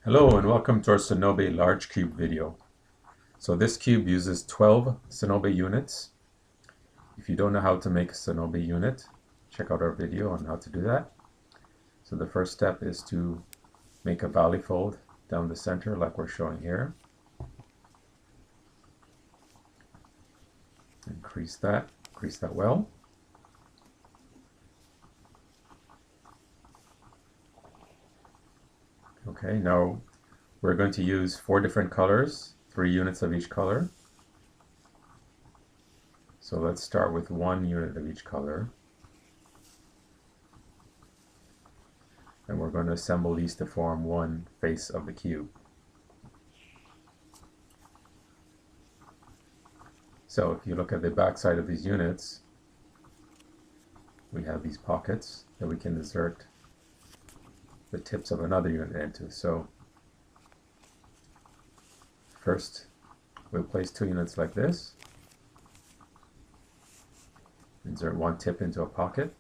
Hello and welcome to our Sonobe large cube video. So this cube uses 12 Sonobe units. If you don't know how to make a Sonobe unit, check out our video on how to do that. So the first step is to make a valley fold down the center like we're showing here. Increase that well. Okay, now we're going to use 4 different colors, 3 units of each color. So let's start with 1 unit of each color. And we're going to assemble these to form one face of the cube. So if you look at the back side of these units, we have these pockets that we can insert the tips of another unit into. So first we'll place 2 units like this, insert 1 tip into a pocket,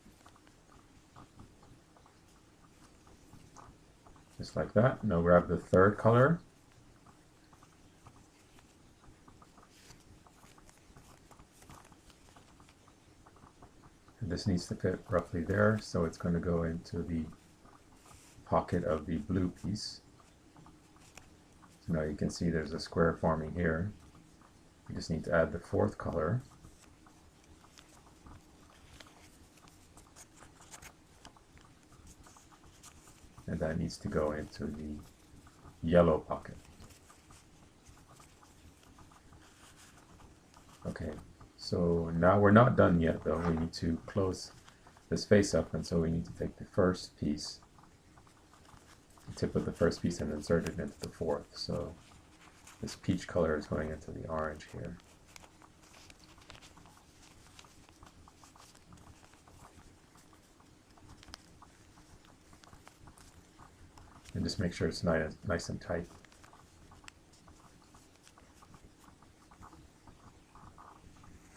just like that. Now grab the 3rd color, and this needs to fit roughly there, so it's going to go into the pocket of the blue piece. So now you can see there's a square forming here. You just need to add the 4th color, and that needs to go into the yellow pocket. Okay, so now we're not done yet though. We need to close this face up, and so we need to take the first piece, the tip of the first piece, and insert it into the 4th. So this peach color is going into the orange here. And just make sure it's nice and tight.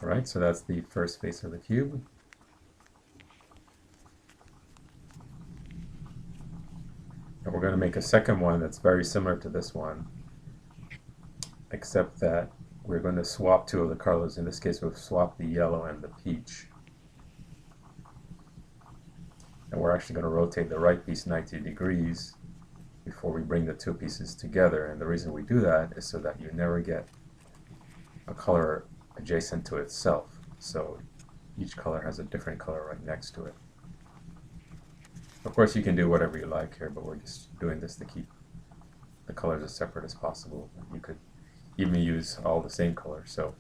Alright, so that's the first face of the cube. And we're going to make a second one that's very similar to this one, except that we're going to swap 2 of the colors. In this case, we'll swap the yellow and the peach. And we're actually going to rotate the right piece 90 degrees before we bring the 2 pieces together. And the reason we do that is so that you never get a color adjacent to itself. So each color has a different color right next to it. Of course, you can do whatever you like here, but we're just doing this to keep the colors as separate as possible. You could even use all the same color. So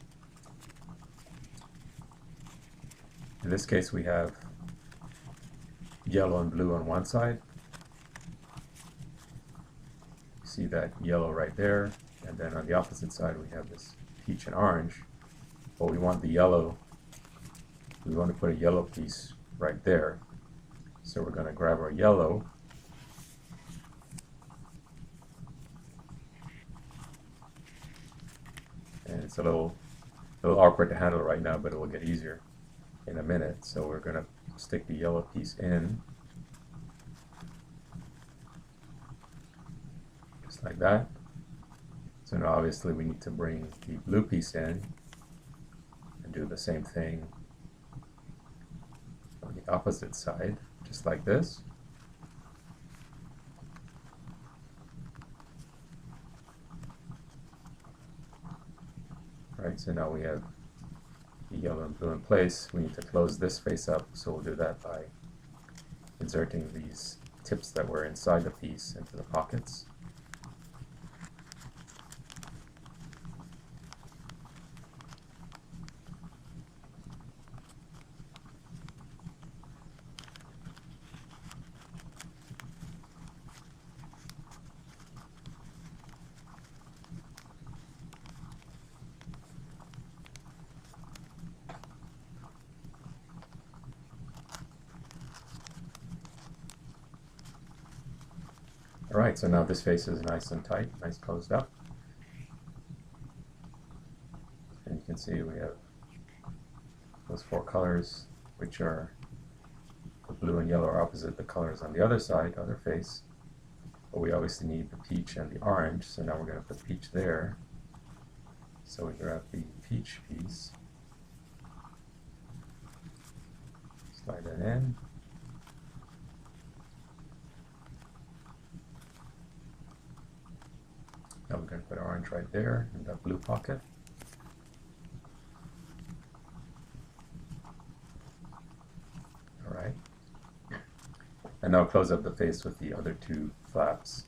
in this case, we have yellow and blue on one side. You see that yellow right there, and then on the opposite side we have this peach and orange. But we want the yellow, we want to put a yellow piece right there. So we're going to grab our yellow, and it's a little awkward to handle right now, but it will get easier in a minute. So we're going to stick the yellow piece in, just like that. So now obviously we need to bring the blue piece in and do the same thing on the opposite side, just like this. Right, so now we have the yellow and blue in place. We need to close this face up, so we'll do that by inserting these tips that were inside the piece into the pockets. Alright, so now this face is nice and tight, nice closed up. And you can see we have those 4 colors, which are the blue and yellow are opposite the colors on the other side, other face. but we obviously need the peach and the orange, so now we're going to put peach there. So we grab the peach piece, slide that in. Now we're going to put orange right there in that blue pocket. Alright. And now close up the face with the other two flaps.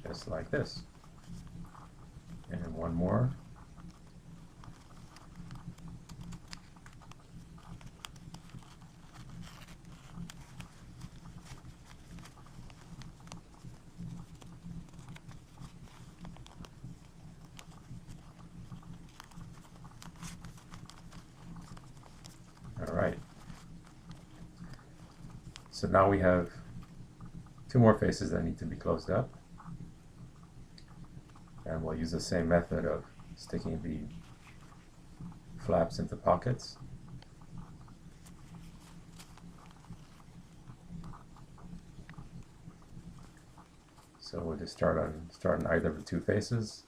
Just like this. And one more. Alright. So now we have two more faces that need to be closed up. And we'll use the same method of sticking the flaps into pockets. So we'll just start on either of the two faces.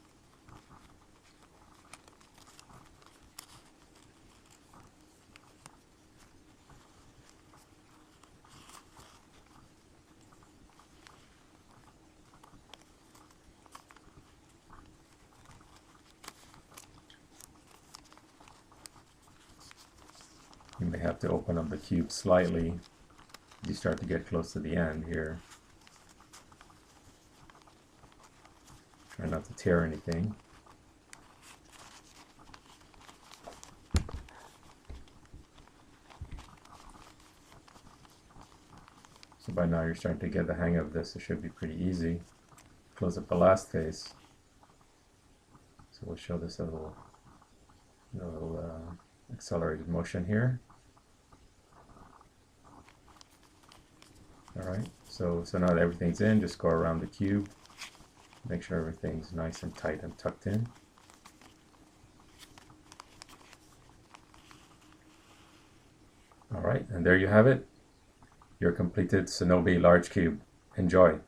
You may have to open up the cube slightly as you start to get close to the end here. Try not to tear anything. So by now you're starting to get the hang of this. It should be pretty easy. Close up the last face. So we'll show this a little accelerated motion here. Alright, so now that everything's in, just go around the cube. Make sure everything's nice and tight and tucked in. Alright, and there you have it. Your completed Sonobe large cube. Enjoy!